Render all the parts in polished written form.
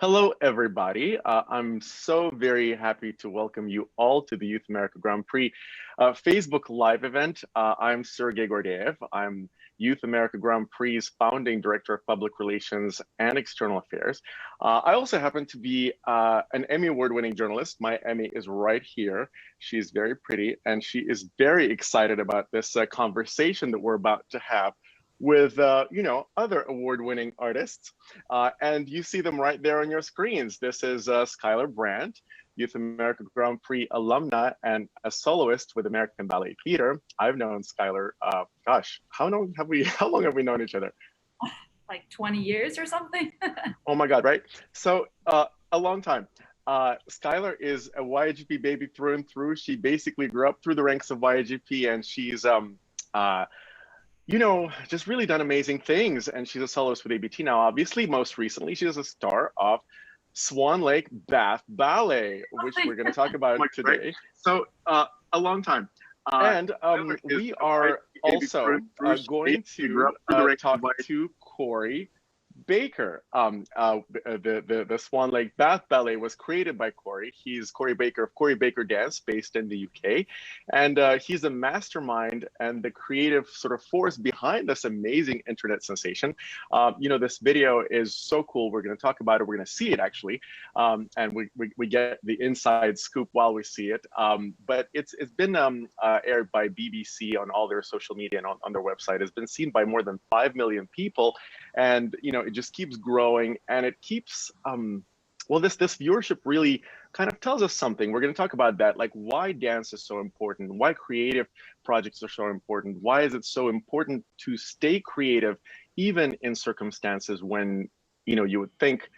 Hello, everybody. I'm so very happy to welcome you all to the Youth America Grand Prix Facebook Live event. I'm Sergey Gordeev. I'm Youth America Grand Prix's founding director of public relations and external affairs. I also happen to be an Emmy award-winning journalist. My Emmy is right here. She's very pretty, and she is very excited about this conversation that we're about to have with other award-winning artists, and you see them right there on your screens. This is Skylar Brandt, Youth America Grand Prix alumna and a soloist with American Ballet Theater. I've known Skylar, gosh, how long have we known each other? Like 20 years or something. Oh my God, right? So a long time. Skylar is a YAGP baby through and through. She basically grew up through the ranks of YAGP, and she's just really done amazing things. And she's a soloist with ABT now. Obviously, most recently, she's a star of Swan Lake Bath Ballet, which we're going to talk about today. Right. So a long time. And we are also going to talk to Corey Baker. The Swan Lake Bath Ballet was created by Corey. He's Corey Baker of Corey Baker Dance, based in the UK. And he's a mastermind and the creative sort of force behind this amazing internet sensation. This video is so cool. We're going to talk about it. We're going to see it, actually. And we get the inside scoop while we see it. But it's been aired by BBC on all their social media and on their website. It's been seen by more than 5 million people. And, it just keeps growing, and it keeps, this viewership really kind of tells us something. We're going to talk about that, like why dance is so important, why creative projects are so important, why is it so important to stay creative, even in circumstances when, you would think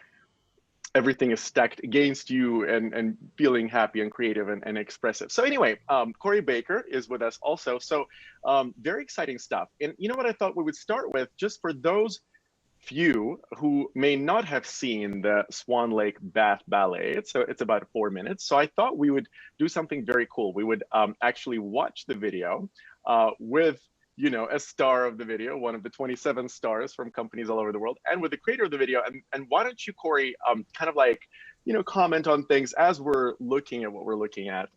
everything is stacked against you, and feeling happy and creative and expressive. So anyway, Corey Baker is with us also. So very exciting stuff. And you know what I thought we would start with, just for those few who may not have seen the Swan Lake Bath Ballet. It's about 4 minutes. So I thought we would do something very cool. We would actually watch the video with a star of the video, one of the 27 stars from companies all over the world, and with the creator of the video. And why don't you, Corey, kind of like, comment on things as we're looking at what we're looking at,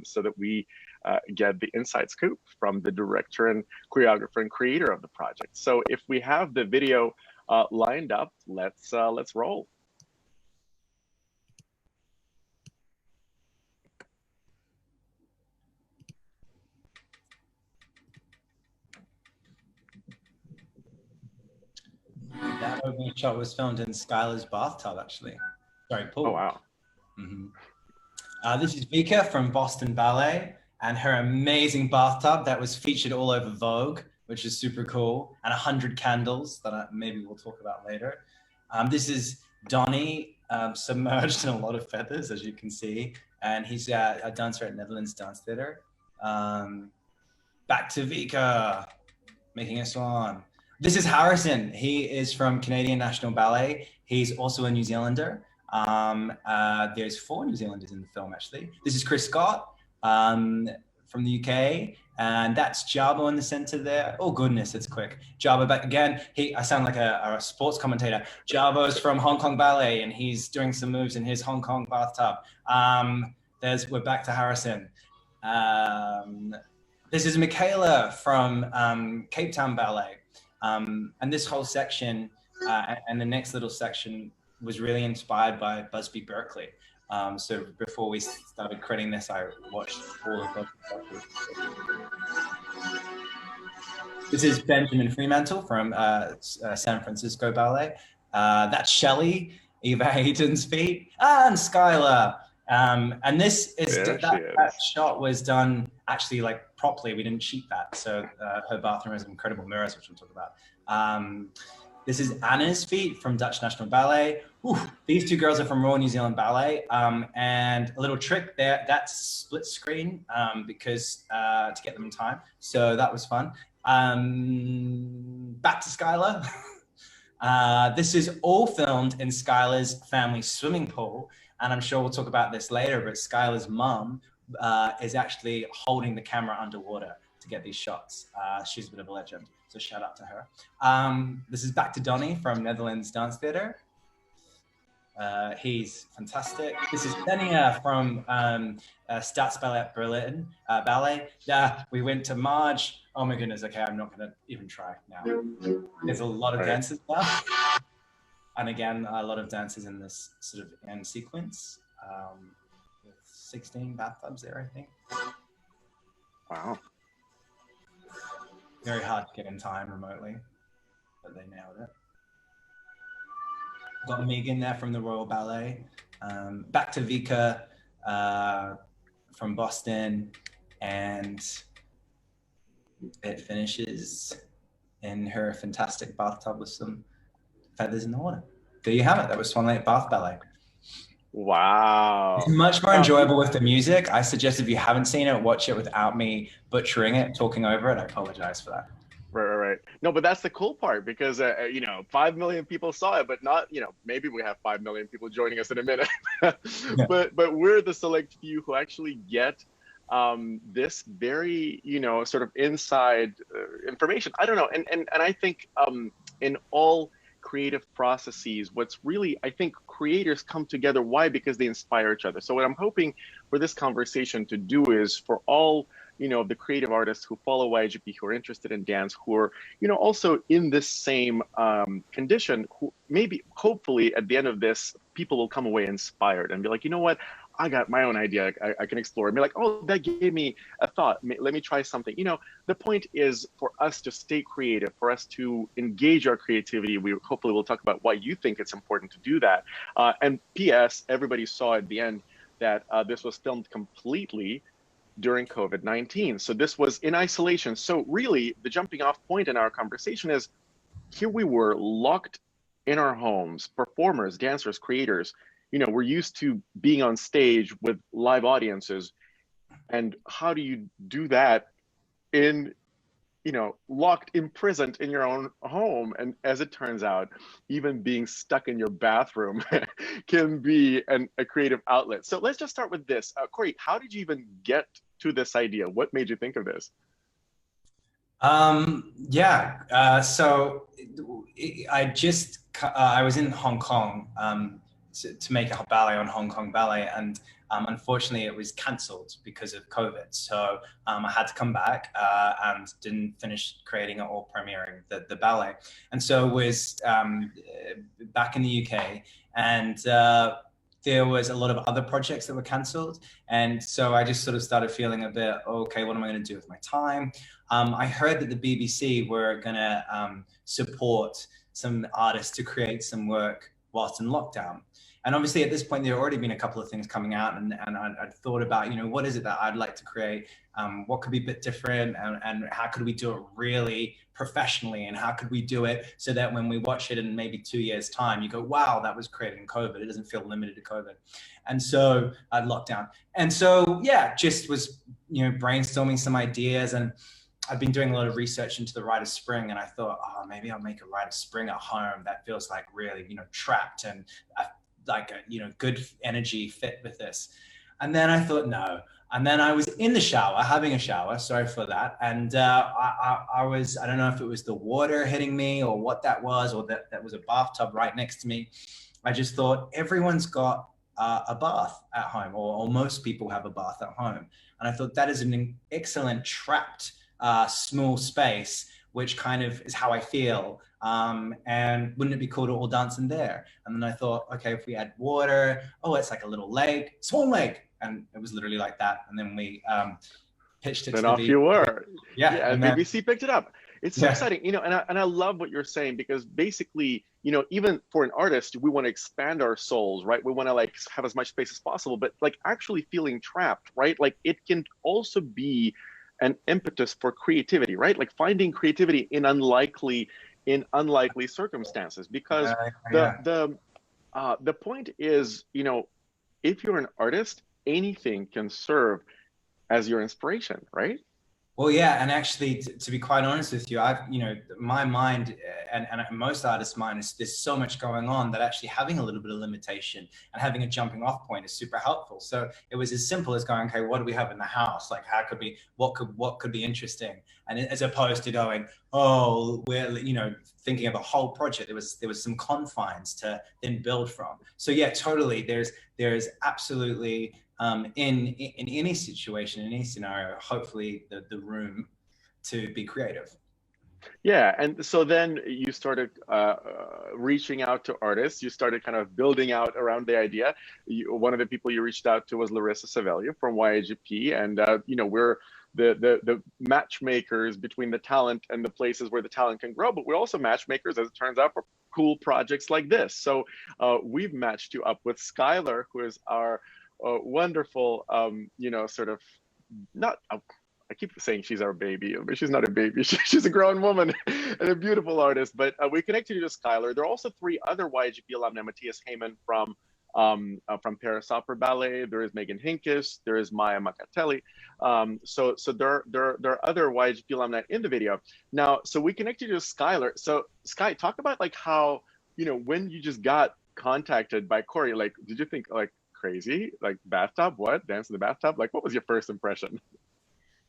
so that we get the inside scoop from the director and choreographer and creator of the project. So if we have the video lined up, let's roll. That opening shot was filmed in Skylar's bathtub, actually. Sorry, pool. Oh, wow. This is Vika from Boston Ballet and her amazing bathtub that was featured all over Vogue, which is super cool, and 100 candles that maybe we'll talk about later. This is Donnie, submerged in a lot of feathers, as you can see, and he's a dancer at Netherlands Dance Theater. Back to Vika, making a swan. This is Harrison. He is from Canadian National Ballet. He's also a New Zealander. There's 4 New Zealanders in the film, actually. This is Chris Scott from the UK. And that's Jabo in the center there. Oh goodness, it's quick. Jabo back again. I sound like a sports commentator. Jabo's from Hong Kong Ballet, and he's doing some moves in his Hong Kong bathtub. We're back to Harrison. This is Michaela from Cape Town Ballet. And this whole section and the next little section was really inspired by Busby Berkeley. So before we started creating this, I watched all of them. This is Benjamin Fremantle from San Francisco Ballet. That's Shelley, Eva Hayden's feet, and Skylar. And this is that shot was done actually like properly. We didn't cheat that. So her bathroom has incredible mirrors, which we'll talk about. This is Anna's feet from Dutch National Ballet. Ooh, these 2 girls are from Royal New Zealand Ballet. And a little trick there, that's split screen because to get them in time. So that was fun. Back to Skylar. This is all filmed in Skylar's family swimming pool. And I'm sure we'll talk about this later, but Skylar's mum is actually holding the camera underwater to get these shots. She's a bit of a legend. So shout out to her. This is back to Donnie from Netherlands Dance Theater. He's fantastic. This is Denia from Staatsballet Berlin Ballet. Yeah, we went to Marge. Oh my goodness. Okay, I'm not going to even try now. There's a lot of dances now. And again, a lot of dances in this sort of end sequence. With 16 bathtubs there, I think. Wow. Very hard to get in time remotely, but they nailed it. Got Megan there from the Royal Ballet. Back to Vika from Boston, and it finishes in her fantastic bathtub with some feathers in the water. There you have it. That was Swan Lake Bath Ballet. Wow. It's much more enjoyable with the music. I suggest if you haven't seen it, watch it without me butchering it, talking over it. I apologize for that. Right. No, but that's the cool part, because, 5 million people saw it, but not, maybe we have 5 million people joining us in a minute. Yeah. But we're the select few who actually get this very, sort of inside information. I don't know. And I think in all creative processes, what's really, I think creators come together. Why? Because they inspire each other. So what I'm hoping for this conversation to do is for all, the creative artists who follow YAGP, who are interested in dance, who are, also in this same condition, who maybe, hopefully at the end of this, people will come away inspired and be like, you know what? I got my own idea I can explore, and be like, oh, that gave me a thought. Let me try something. The point is for us to stay creative, for us to engage our creativity. We hopefully will talk about why you think it's important to do that. And P.S., everybody saw at the end that this was filmed completely during COVID-19. So this was in isolation. So really, the jumping off point in our conversation is, here we were locked in our homes, performers, dancers, creators. We're used to being on stage with live audiences. And how do you do that in, locked, imprisoned in your own home? And as it turns out, even being stuck in your bathroom can be a creative outlet. So let's just start with this. Corey, how did you even get to this idea? What made you think of this? So I was in Hong Kong to make a ballet on Hong Kong Ballet, and unfortunately it was cancelled because of COVID. So I had to come back and didn't finish creating it or premiering the ballet. And so was back in the UK, and there was a lot of other projects that were cancelled. And so I just sort of started feeling a bit, okay, what am I going to do with my time? I heard that the BBC were going to support some artists to create some work whilst in lockdown. And obviously at this point, there had already been a couple of things coming out, and I'd thought about, what is it that I'd like to create? What could be a bit different, and how could we do it really professionally? And how could we do it so that when we watch it in maybe 2 years' time, you go, wow, that was created in COVID. It doesn't feel limited to COVID. And so I'd locked down. And so, yeah, just was, brainstorming some ideas, and I've been doing a lot of research into the Rite of Spring, and I thought, oh, maybe I'll make a Rite of Spring at home that feels like really, trapped and like a, good energy fit with this. And then I thought, no. And then I was in the shower, having a shower, sorry for that. And I don't know if it was the water hitting me or what that was, or that was a bathtub right next to me. I just thought, everyone's got a bath at home, or most people have a bath at home. And I thought that is an excellent trapped small space, which kind of is how I feel. And wouldn't it be cool to all dance in there? And then I thought, okay, if we add water, oh, it's like a little lake, Swan Lake. And it was literally like that. And then we pitched it. Then off you were. Yeah. And BBC picked it up. It's so exciting, and I love what you're saying, because basically, even for an artist, we want to expand our souls, right? We want to have as much space as possible, but actually feeling trapped, right? It can also be an impetus for creativity, right? Finding creativity in unlikely circumstances, because the point is, if you're an artist, anything can serve as your inspiration, right? Well, yeah, and actually, to be quite honest with you, my mind and most artists' mind is, there's so much going on that actually having a little bit of limitation and having a jumping off point is super helpful. So it was as simple as going, okay, what do we have in the house? What could be interesting? And as opposed to going, oh, we're, you know, thinking of a whole project. There was some confines to then build from. So yeah, totally. There's absolutely in any situation, in any scenario, hopefully the room to be creative. Yeah, and so then you started reaching out to artists. You started kind of building out around the idea. One of the people you reached out to was Larissa Savelia from YAGP, and you know, we're the matchmakers between the talent and the places where the talent can grow. But we're also matchmakers, as it turns out, for cool projects like this. So we've matched you up with Skylar, who is our wonderful, you know, sort of not. I keep saying she's our baby, but she's not a baby. She's a grown woman and a beautiful artist. But we connected you to Skylar. There are also 3 other YAGP alumni: Matthias Heyman from Paris Opera Ballet. There is Megan Hinkis. There is Maya Macatelli. So there are other YAGP alumni in the video. Now, so we connected you to Skylar. So Sky, talk about like how, you know, when you just got contacted by Corey, like, did you think like crazy, like bathtub, what, dance in the bathtub? Like, what was your first impression?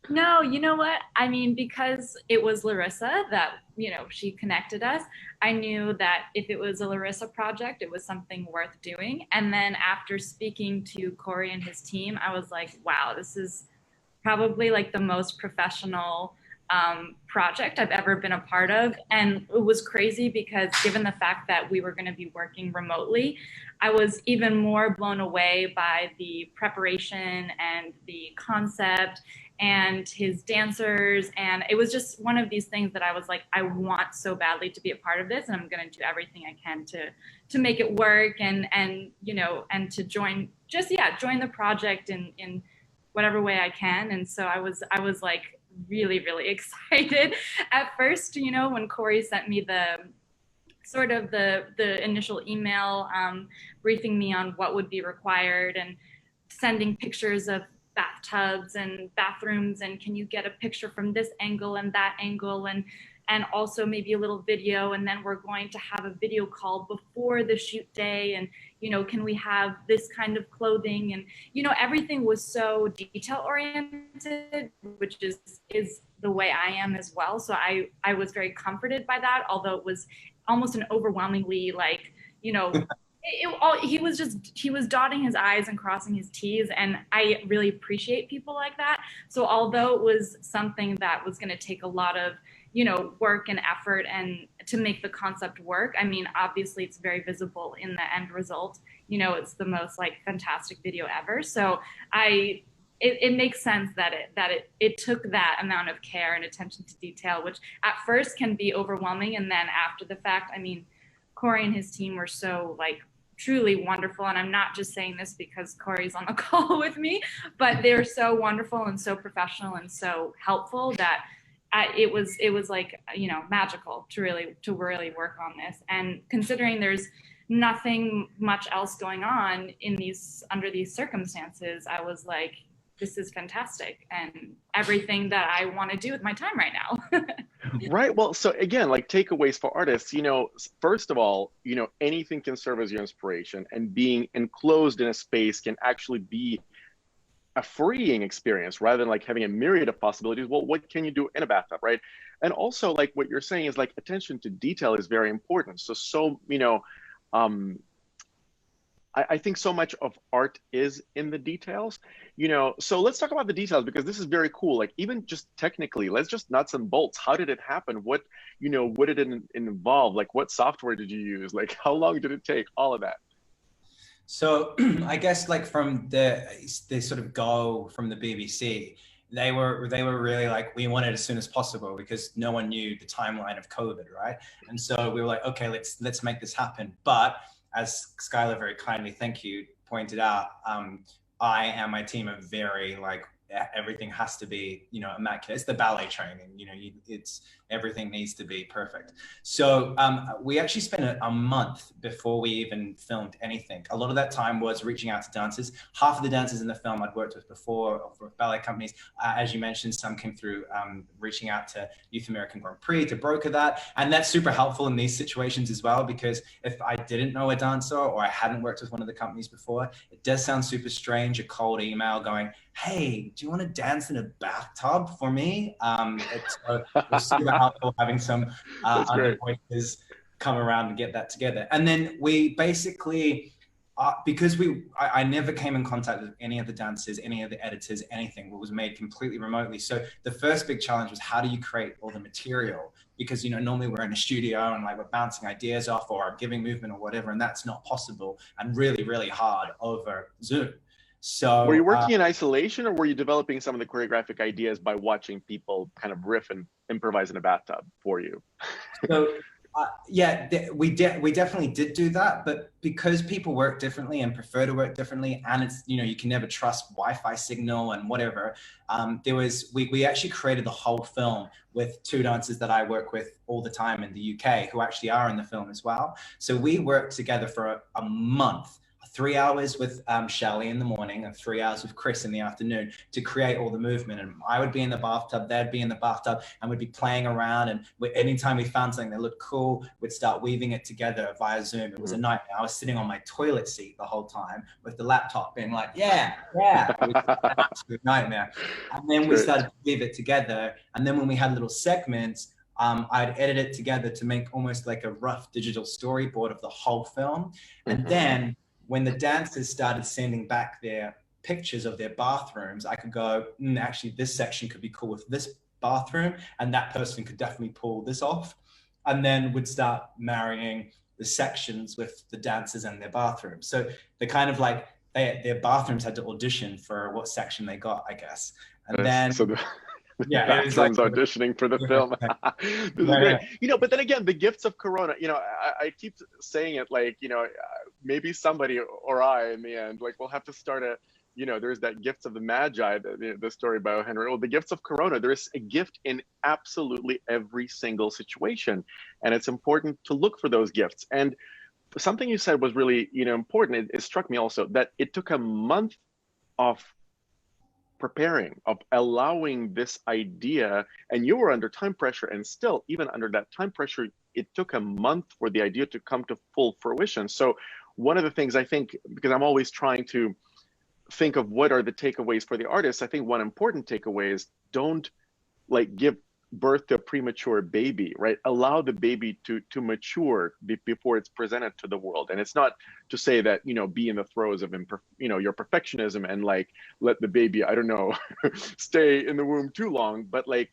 No, you know what? I mean, because it was Larissa that, you know, she connected us, I knew that if it was a Larissa project, it was something worth doing. And then after speaking to Corey and his team, I was like, wow, this is probably like the most professional project I've ever been a part of. And it was crazy because given the fact that we were going to be working remotely, I was even more blown away by the preparation and the concept and his dancers. And it was just one of these things that I was like, I want so badly to be a part of this, and I'm going to do everything I can to make it work and you know, and to join join the project in whatever way I can. And so I was like really, really excited at first, you know, when Corey sent me the sort of the initial email briefing me on what would be required and sending pictures of bathtubs and bathrooms, and can you get a picture from this angle and that angle, and also maybe a little video, and then we're going to have a video call before the shoot day, and you know, can we have this kind of clothing, and you know, everything was so detail oriented, which is the way I am as well. So I was very comforted by that, although it was almost an overwhelmingly, like, you know, he was dotting his I's and crossing his T's, and I really appreciate people like that. So although it was something that was going to take a lot of, you know, work and effort and to make the concept work, I mean, obviously it's very visible in the end result. You know, it's the most like fantastic video ever. So it makes sense that it took that amount of care and attention to detail, which at first can be overwhelming, and then after the fact, I mean, Corey and his team were so like truly wonderful. And I'm not just saying this because Corey's on the call with me, but they're so wonderful and so professional and so helpful that it was like, you know, magical to really work on this. And considering there's nothing much else going on under these circumstances, I was like, this is fantastic and everything that I want to do with my time right now. Right. Well, so again, like takeaways for artists, you know, first of all, you know, anything can serve as your inspiration, and being enclosed in a space can actually be a freeing experience rather than like having a myriad of possibilities. Well, what can you do in a bathtub, right? And also, like what you're saying is like attention to detail is very important. So, you know, I think so much of art is in the details, you know. So let's talk about the details, because this is very cool. Like even just technically, let's just nuts and bolts. How did it happen? What, you know, what did it involve? Like what software did you use? Like how long did it take? All of that. So I guess like from the sort of go from the BBC, they were really like, we want it as soon as possible because no one knew the timeline of COVID, right? And so we were like, okay, let's make this happen. But as Skylar very kindly, thank you, pointed out, I and my team are very like, everything has to be, you know, immaculate. It's the ballet training, you know, it's everything needs to be perfect. So we actually spent a month before we even filmed anything. A lot of that time was reaching out to dancers. Half of the dancers in the film I'd worked with before for ballet companies. As you mentioned, some came through reaching out to Youth American Grand Prix to broker that. And that's super helpful in these situations as well, because if I didn't know a dancer or I hadn't worked with one of the companies before, it does sound super strange, a cold email going, hey, do you want to dance in a bathtub for me? It was super helpful having some other voices come around and get that together. And then we basically, because I never came in contact with any of the dancers, any of the editors, anything. It was made completely remotely. So the first big challenge was, how do you create all the material? Because, you know, normally we're in a studio and like we're bouncing ideas off or giving movement or whatever, and that's not possible and really, really hard over Zoom. So were you working in isolation, or were you developing some of the choreographic ideas by watching people kind of riff and improvise in a bathtub for you? So yeah, we definitely did do that, but because people work differently and prefer to work differently, and it's, you know, you can never trust Wi-Fi signal and whatever, we actually created the whole film with two dancers that I work with all the time in the UK, who actually are in the film as well. So we worked together for a month, 3 hours with Shelley in the morning and 3 hours with Chris in the afternoon to create all the movement. And I would be in the bathtub, they'd be in the bathtub, and we'd be playing around. And anytime we found something that looked cool, we'd start weaving it together via Zoom. It was a nightmare. I was sitting on my toilet seat the whole time with the laptop being like, yeah. It was an absolute nightmare. And then we started to weave it together. And then when we had little segments, I'd edit it together to make almost like a rough digital storyboard of the whole film. And then when the dancers started sending back their pictures of their bathrooms, I could go, actually, this section could be cool with this bathroom, and that person could definitely pull this off. And then would start marrying the sections with the dancers and their bathrooms. So they kind of like, their bathrooms had to audition for what section they got, I guess. And then... Yeah, it was like auditioning for the film. This is great. You know, but then again, the gifts of Corona, you know, I keep saying it, like, you know, maybe somebody or I in the end, like, we'll have to start a, you know, there's that gifts of the Magi, the story by O. Henry. Well, the gifts of Corona, there's a gift in absolutely every single situation. And it's important to look for those gifts. And something you said was really, you know, important. It struck me also that it took a month of preparing, of allowing this idea, and you were under time pressure, and still, even under that time pressure, it took a month for the idea to come to full fruition. So one of the things I think, because I'm always trying to think of what are the takeaways for the artists, I think one important takeaway is, don't like give birth to a premature baby, right? Allow the baby to mature before it's presented to the world. And it's not to say that, you know, be in the throes of, you know, your perfectionism and like let the baby, I don't know, stay in the womb too long, but like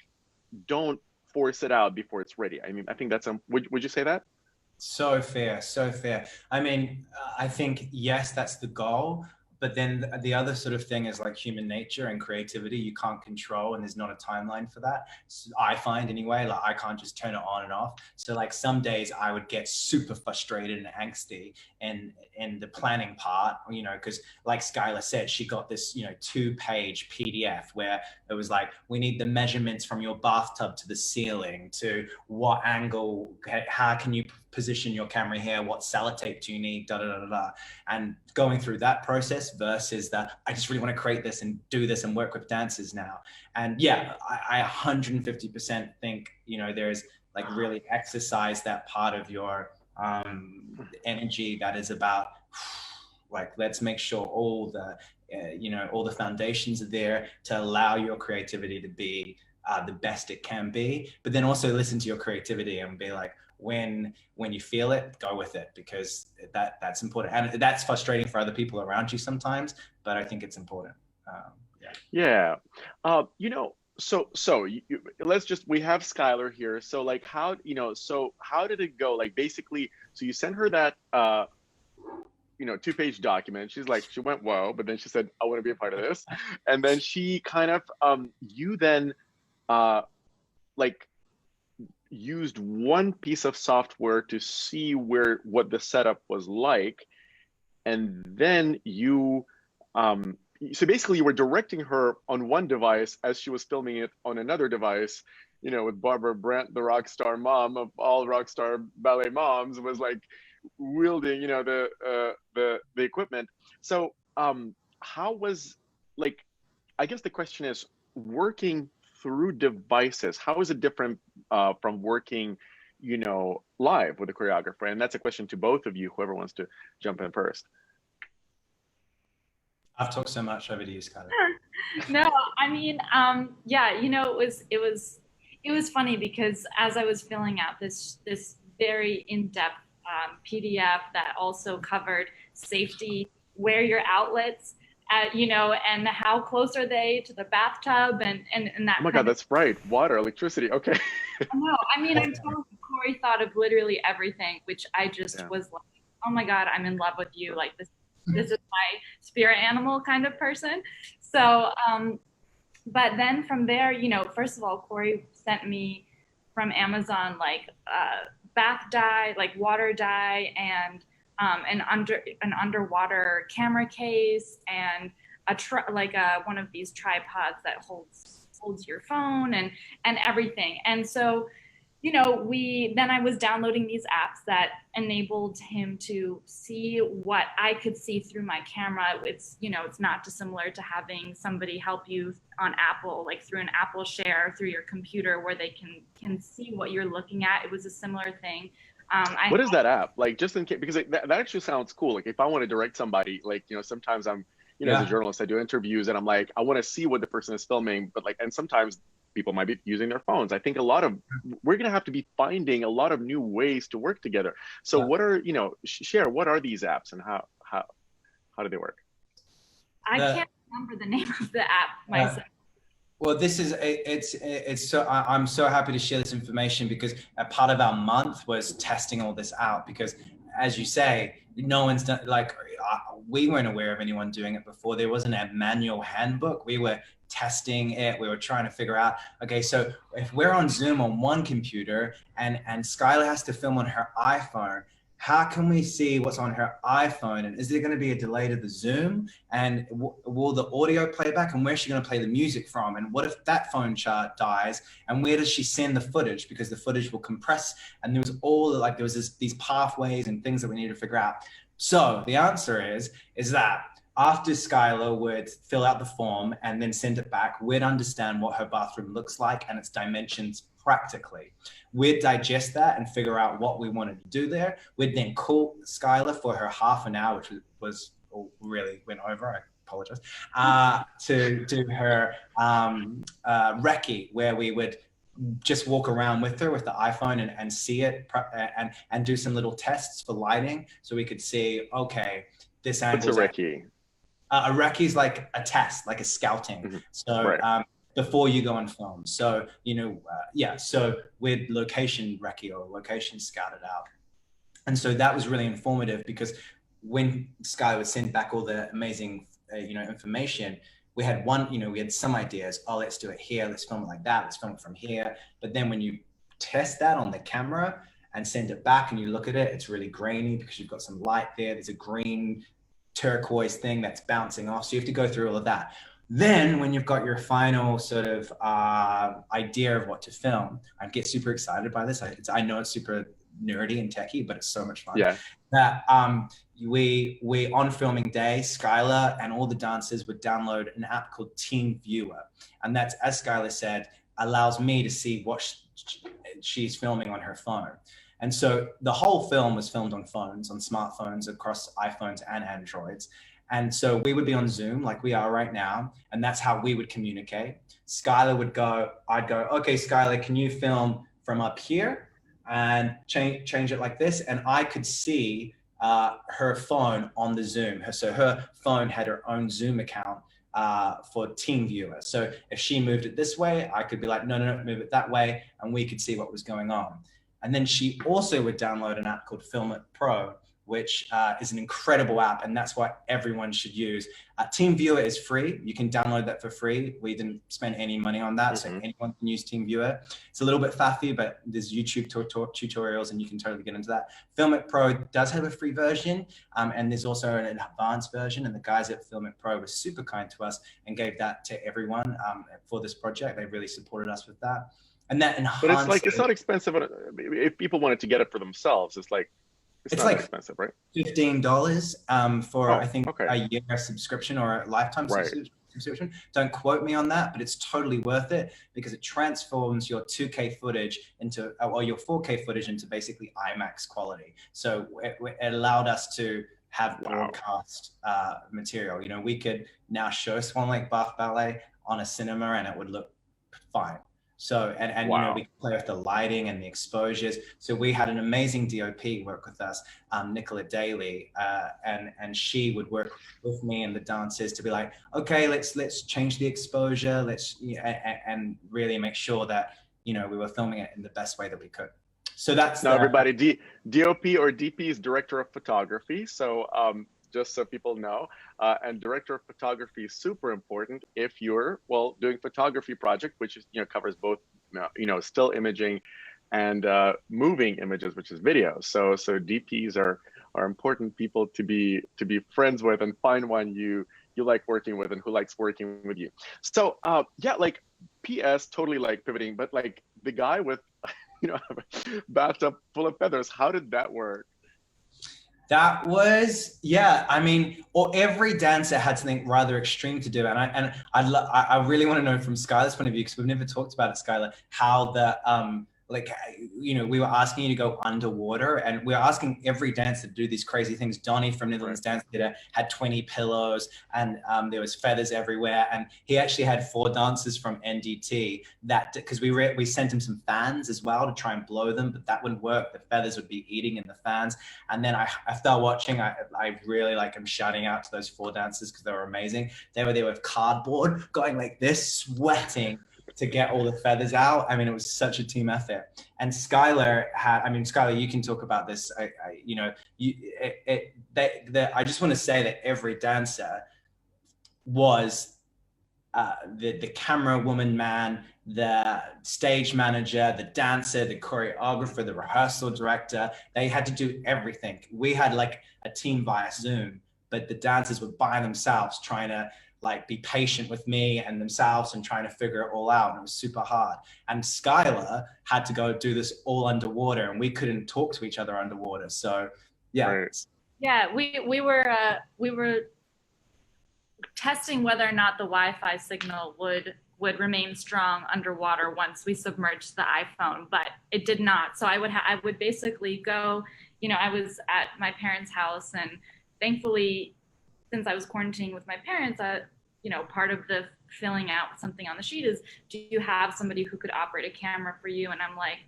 don't force it out before it's ready. I mean, I think that's would you say that? So fair, so fair. I mean, I think, yes, that's the goal. But then the other sort of thing is like human nature and creativity, you can't control, and there's not a timeline for that. So I find anyway, like I can't just turn it on and off. So like some days I would get super frustrated and angsty in the planning part, you know, because like Skylar said, she got this, you know, 2-page PDF where it was like, we need the measurements from your bathtub to the ceiling, to what angle, how can you position your camera here, what sellotape do you need, da da da da. And going through that process versus that, I just really want to create this and do this and work with dancers now. And yeah, I 150% think, you know, there's like really exercise that part of your energy that is about like, let's make sure all the, you know, all the foundations are there to allow your creativity to be the best it can be, but then also listen to your creativity and be like, when you feel it, go with it, because that's important. And that's frustrating for other people around you sometimes, but I think it's important. Yeah. You know, so let's just, we have Skylar here. So like, how, you know, so how did it go? Like basically, so you sent her that, you know, 2-page document. She's like, she went, whoa, but then she said, I want to be a part of this. And then she kind of, you then like used one piece of software to see what the setup was like, and then you so basically you were directing her on one device as she was filming it on another device, you know, with Barbara Brandt, the rock star mom of all rock star ballet moms, was like wielding, you know, the equipment. So how was, like, I guess the question is, working through devices, how is it different from working, you know, live with a choreographer? And that's a question to both of you, whoever wants to jump in first. I've talked so much, over to you, Skylar. No, I mean, yeah, you know, it was funny because as I was filling out this very in-depth PDF that also covered safety, where your outlets, you know, and how close are they to the bathtub, and that Oh my kind God, of. that's right. Water, electricity. Okay. No, I mean, I'm telling you, Corey thought of literally everything, which I just Yeah. was like, oh my God, I'm in love with you. Like this is my spirit animal kind of person. So, but then from there, you know, first of all, Corey sent me from Amazon like bath dye, like water dye, and an underwater camera case, and one of these tripods that holds your phone and everything. And so, you know, then I was downloading these apps that enabled him to see what I could see through my camera. It's, you know, it's not dissimilar to having somebody help you on Apple, like through an Apple Share through your computer, where they can see what you're looking at. It was a similar thing. What is that app? Like, just in case, because that actually sounds cool. Like, if I want to direct somebody, like, you know, sometimes I'm, you know, as a journalist, I do interviews and I'm like, I want to see what the person is filming, but like, and sometimes people might be using their phones. I think we're going to have to be finding a lot of new ways to work together. So what are, you know, share, what are these apps and how do they work? I can't remember the name of the app myself. Well, this is it's so I'm so happy to share this information, because a part of our month was testing all this out, because as you say, no one's done, like, we weren't aware of anyone doing it before. There wasn't a manual handbook. We were testing it. We were trying to figure out, okay, so if we're on Zoom on one computer and Skylar has to film on her iPhone, how can we see what's on her iPhone? And is there going to be a delay to the Zoom? And will the audio play back? And where's she going to play the music from? And what if that phone chart dies? And where does she send the footage? Because the footage will compress. And there was these pathways and things that we need to figure out. So the answer is that after Skylar would fill out the form and then send it back, we'd understand what her bathroom looks like and its dimensions practically. We'd digest that and figure out what we wanted to do there. We'd then call Skylar for her half an hour, which was really went over, I apologize, to do her recce, where we would just walk around with her with the iPhone and see it and do some little tests for lighting, so we could see, okay, this angle. What's a recce? A recce is like a test, like a scouting. Mm-hmm. So before you go and film. So, you know, so we'd location recce or location scouted out. And so that was really informative, because when Sky would send back all the amazing, you know, information, we had some ideas. Oh, let's do it here. Let's film it like that. Let's film it from here. But then when you test that on the camera and send it back and you look at it, it's really grainy because you've got some light there. There's a green turquoise thing that's bouncing off. So you have to go through all of that. Then when you've got your final sort of idea of what to film, I get super excited by this. I know it's super nerdy and techie, but it's so much fun. Yeah. That we on filming day, Skylar and all the dancers would download an app called Team Viewer. And that's, as Skylar said, allows me to see what she's filming on her phone. And so the whole film was filmed on phones, on smartphones, across iPhones and Androids. And so we would be on Zoom like we are right now, and that's how we would communicate. Skylar would go, I'd go, okay, Skylar, can you film from up here and change it like this? And I could see her phone on the Zoom. So her phone had her own Zoom account for Team Viewer. So if she moved it this way, I could be like, no, move it that way. And we could see what was going on. And then she also would download an app called Film It Pro, which is an incredible app, and that's what everyone should use. Team Viewer is free. You can download that for free. We didn't spend any money on that, so anyone can use Team Viewer. It's a little bit faffy, but there's YouTube tutorials, and you can totally get into that. Film It Pro does have a free version, and there's also an advanced version, and the guys at Film It Pro were super kind to us and gave that to everyone for this project. They really supported us with that. And that enhanced. But it's like, it's not expensive. If people wanted to get it for themselves, it's like, it's not like expensive, right? $15 for I think a year subscription or a lifetime subscription. Don't quote me on that, but it's totally worth it, because it transforms your 2K footage into, or your 4K footage into basically IMAX quality. So it allowed us to have broadcast material. You know, we could now show Swan Lake Bath Ballet on a cinema and it would look fine. So, and you know, we could play with the lighting and the exposures. So we had an amazing DOP work with us, Nicola Daly, and she would work with me and the dancers to be like, okay, let's change the exposure, and really make sure that, you know, we were filming it in the best way that we could. So that's now everybody, DOP or DP is director of photography. So just so people know, and director of photography is super important if you're, well, doing photography project, which is, you know, covers both, you know, still imaging and moving images, which is video. So DPs are important people to be friends with, and find one you like working with and who likes working with you. So yeah, like PS, totally like pivoting, but like the guy with, you know, a bathtub full of feathers, how did that work? That was, yeah, I mean, or every dancer had something rather extreme to do. And I really want to know from Skylar's point of view, because we've never talked about it, Skylar, how the, like, you know, we were asking you to go underwater, and we were asking every dancer to do these crazy things. Donnie from Netherlands Dance Theatre had 20 pillows, and there was feathers everywhere. And he actually had 4 dancers from NDT that, because we sent him some fans as well to try and blow them, but that wouldn't work. The feathers would be eating in the fans. And then after watching, I really like, I'm shouting out to those 4 dancers because they were amazing. They were there with cardboard going like this, sweating to get all the feathers out. I mean, it was such a team effort. And Skylar had, I mean, Skylar, you can talk about this. You know, I just want to say that every dancer was the camera woman, man, the stage manager, the dancer, the choreographer, the rehearsal director. They had to do everything. We had like a team via Zoom, but the dancers were by themselves trying to like be patient with me and themselves and trying to figure it all out. And it was super hard. And Skylar had to go do this all underwater, and we couldn't talk to each other underwater. So yeah. Right. Yeah, we were testing whether or not the Wi-Fi signal would remain strong underwater once we submerged the iPhone, but it did not. So I would basically go, you know, I was at my parents' house, and thankfully, since I was quarantining with my parents, you know, part of the filling out something on the sheet is, do you have somebody who could operate a camera for you? And I'm like,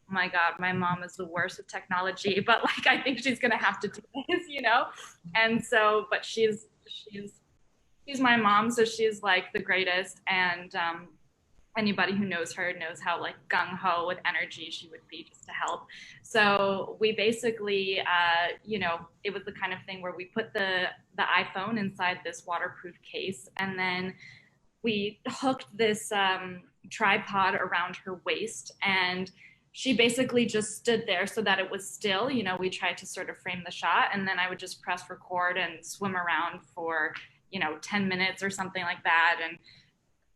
oh my God, my mom is the worst with technology, but like, I think she's gonna have to do this, you know? And so, but she's my mom, so she's like the greatest. And anybody who knows her knows how like gung-ho with energy she would be just to help. So we basically, you know, it was the kind of thing where we put the iPhone inside this waterproof case, and then we hooked this tripod around her waist, and she basically just stood there so that it was still. You know, we tried to sort of frame the shot, and then I would just press record and swim around for, you know, 10 minutes or something like that, and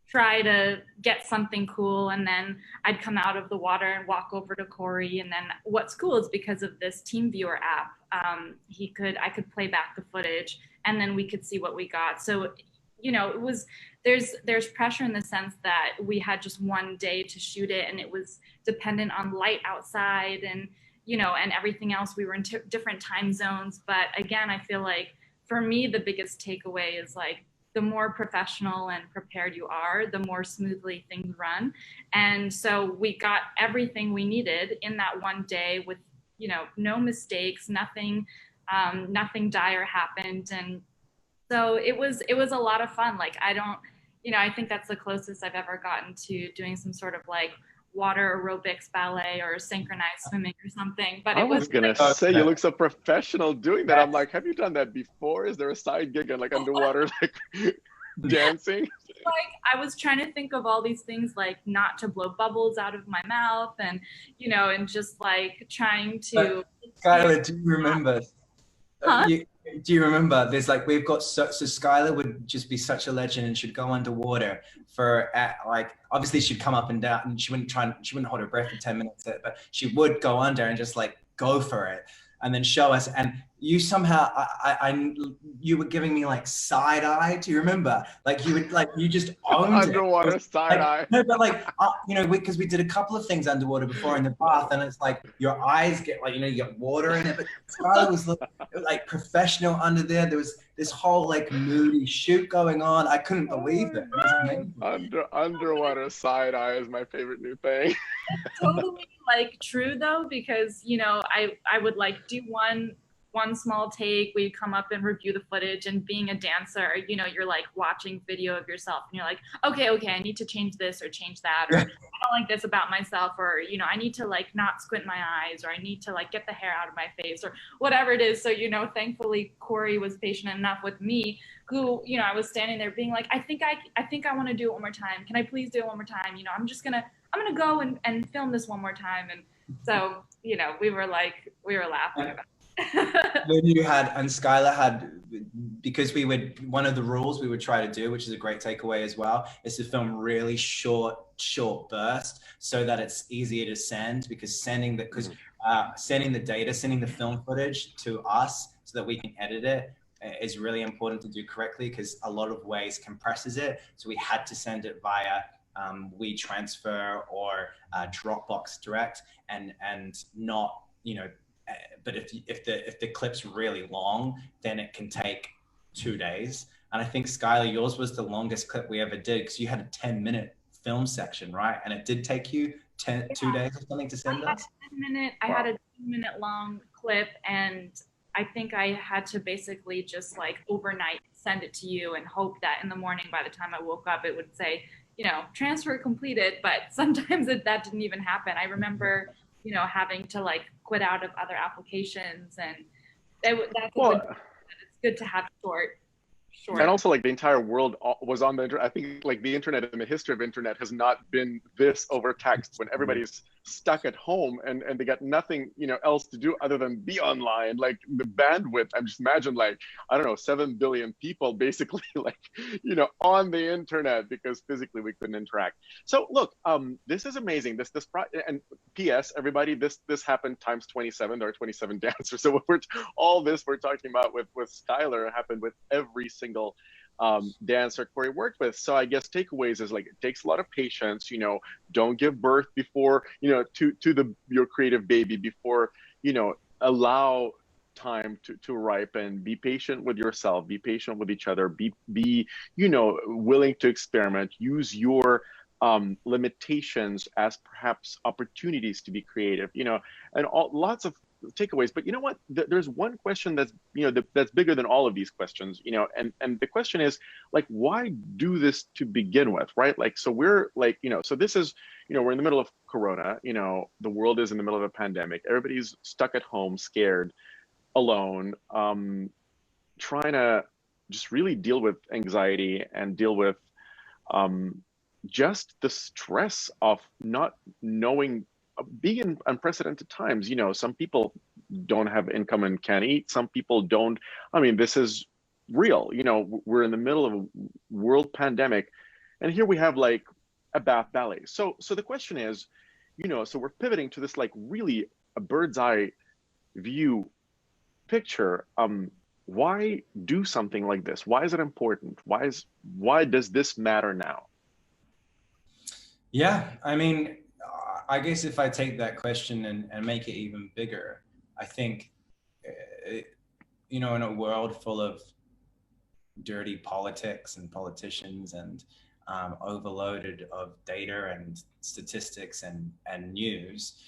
try to get something cool. And then I'd come out of the water and walk over to Corey. And then what's cool is because of this TeamViewer app, I could play back the footage, and then we could see what we got. So, you know, it was, there's pressure in the sense that we had just one day to shoot it, and it was dependent on light outside and, you know, and everything else. We were in different time zones. But again, I feel like for me, the biggest takeaway is like, the more professional and prepared you are, the more smoothly things run. And so we got everything we needed in that one day with, you know, no mistakes, nothing dire happened. And so it was a lot of fun. Like, I think that's the closest I've ever gotten to doing some sort of like water aerobics ballet or synchronized swimming or something. But I was gonna say, you look so professional doing that. I'm like, have you done that before? Is there a side gig and like underwater like dancing? Like, I was trying to think of all these things, like not to blow bubbles out of my mouth, and, you know, and just like trying to. Skylar, do you remember? Huh? Do you remember? There's like, we've got so Skylar would just be such a legend, and she'd go underwater for like, obviously she'd come up and down, and she wouldn't hold her breath for 10 minutes, but she would go under and just like go for it, and then show us. And you somehow, you were giving me like side eye. Do you remember? Like you would, like you just owned underwater it. side eye. No, but like you know, because we did a couple of things underwater before in the bath, and it's like your eyes get like, you know, you get water in it. But Skylar was like professional under there. There was this whole like moody shoot going on. I couldn't believe it. It was amazing. Underwater side eye is my favorite new thing. Totally like true though, because you know I would like do one small take, we come up and review the footage, and being a dancer, you know, you're like watching video of yourself and you're like, okay, I need to change this or change that, or I don't like this about myself, or you know, I need to like not squint my eyes, or I need to like get the hair out of my face, or whatever it is. So, you know, thankfully Corey was patient enough with me, who, you know, I was standing there being like, I think I want to do it one more time. Can I please do it one more time? You know, I'm gonna go and film this one more time. And so, you know, we were laughing about it. Then you had, and Skylar had, because one of the rules we would try to do, which is a great takeaway as well, is to film really short bursts so that it's easier to send, because sending the data, sending the film footage to us so that we can edit it is really important to do correctly, because a lot of ways compresses it. So we had to send it via WeTransfer or Dropbox Direct, and not, you know, but if the clip's really long, then it can take 2 days. And I think Skylar, yours was the longest clip we ever did, because you had a 10-minute film section, right? And it did take you 2 days or something to send us. I had a 2-minute long clip, and I think I had to basically just like overnight send it to you and hope that in the morning, by the time I woke up, it would say, you know, transfer completed. But sometimes that didn't even happen. I remember, you know, having to like quit out of other applications, and it's good to have short. And also, like, the entire world was on the internet. I think like the internet and the history of internet has not been this overtaxed, when everybody's stuck at home and they got nothing, you know, else to do other than be online. Like the bandwidth, I just imagine like, I don't know, 7 billion people basically like, you know, on the internet, because physically we couldn't interact. So look, this is amazing. And PS, everybody, this happened times 27. There are 27 dancers. So all this we're talking about with Skylar happened with every single dancer Corey worked with. So I guess takeaways is like, it takes a lot of patience, you know, don't give birth before, you know, to your creative baby before, you know, allow time to ripen. Be patient with yourself, be patient with each other, be you know, willing to experiment, use your limitations as perhaps opportunities to be creative, you know, and lots of takeaways. But you know what, there's one question that's, you know, that's bigger than all of these questions, you know, and the question is like, why do this to begin with, right? Like, so we're like, you know, so this is, you know, we're in the middle of Corona, you know, the world is in the middle of a pandemic, everybody's stuck at home, scared, alone, trying to just really deal with anxiety and deal with just the stress of not knowing, being in unprecedented times. You know, some people don't have income and can't eat. Some people don't. I mean, this is real. You know, we're in the middle of a world pandemic, and here we have like a Bath Ballet. So the question is, you know, so we're pivoting to this like really a bird's eye view picture. Why do something like this? Why is it important? Why does this matter now? Yeah, I mean, I guess if I take that question and make it even bigger, I think, you know, in a world full of dirty politics and politicians and overloaded of data and statistics and news,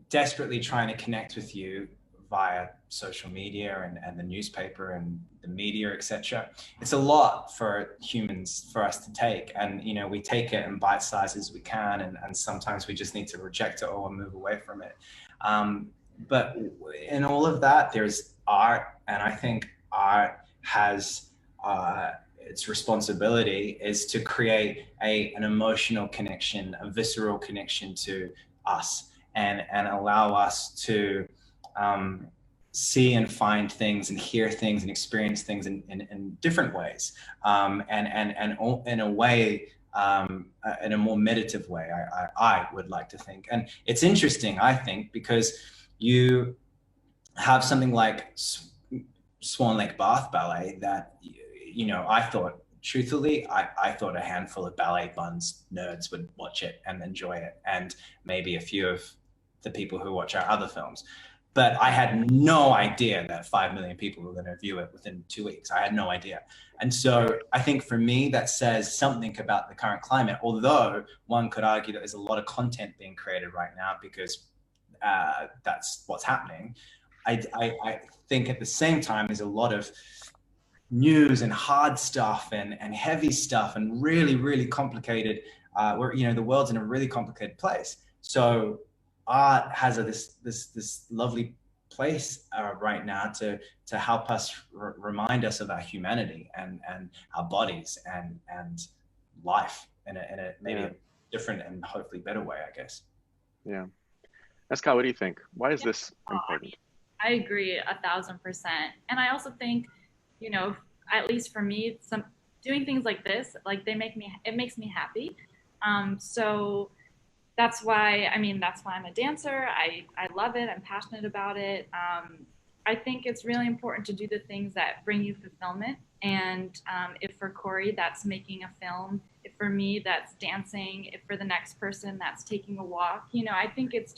desperately trying to connect with you via social media and the newspaper and the media, etc. It's a lot for humans, for us to take. And, you know, we take it in bite sizes we can, and sometimes we just need to reject it or move away from it. But in all of that, there's art. And I think art has its responsibility is to create an emotional connection, a visceral connection to us, and allow us to see and find things and hear things and experience things in different ways, and in a way, in a more meditative way, I would like to think. And it's interesting, I think, because you have something like Swan Lake Bath Ballet that, you know, I thought, truthfully, I thought a handful of ballet buns nerds would watch it and enjoy it, and maybe a few of the people who watch our other films. But I had no idea that 5 million people were going to view it within 2 weeks. I had no idea. And so I think for me, that says something about the current climate, although one could argue that there's a lot of content being created right now because that's what's happening. I think at the same time, there's a lot of news and hard stuff and heavy stuff and really, really complicated, where, you know, the world's in a really complicated place. So art has this lovely place right now to help us remind us of our humanity and our bodies and life in a maybe a different and hopefully better way, I guess. Yeah. Eska, what do you think? Why is this important? I agree 1000%. And I also think, you know, at least for me, doing things like this, like it makes me happy. So that's why I'm a dancer. I love it. I'm passionate about it. I think it's really important to do the things that bring you fulfillment. And if for Corey, that's making a film, if for me, that's dancing, if for the next person, that's taking a walk, you know, I think it's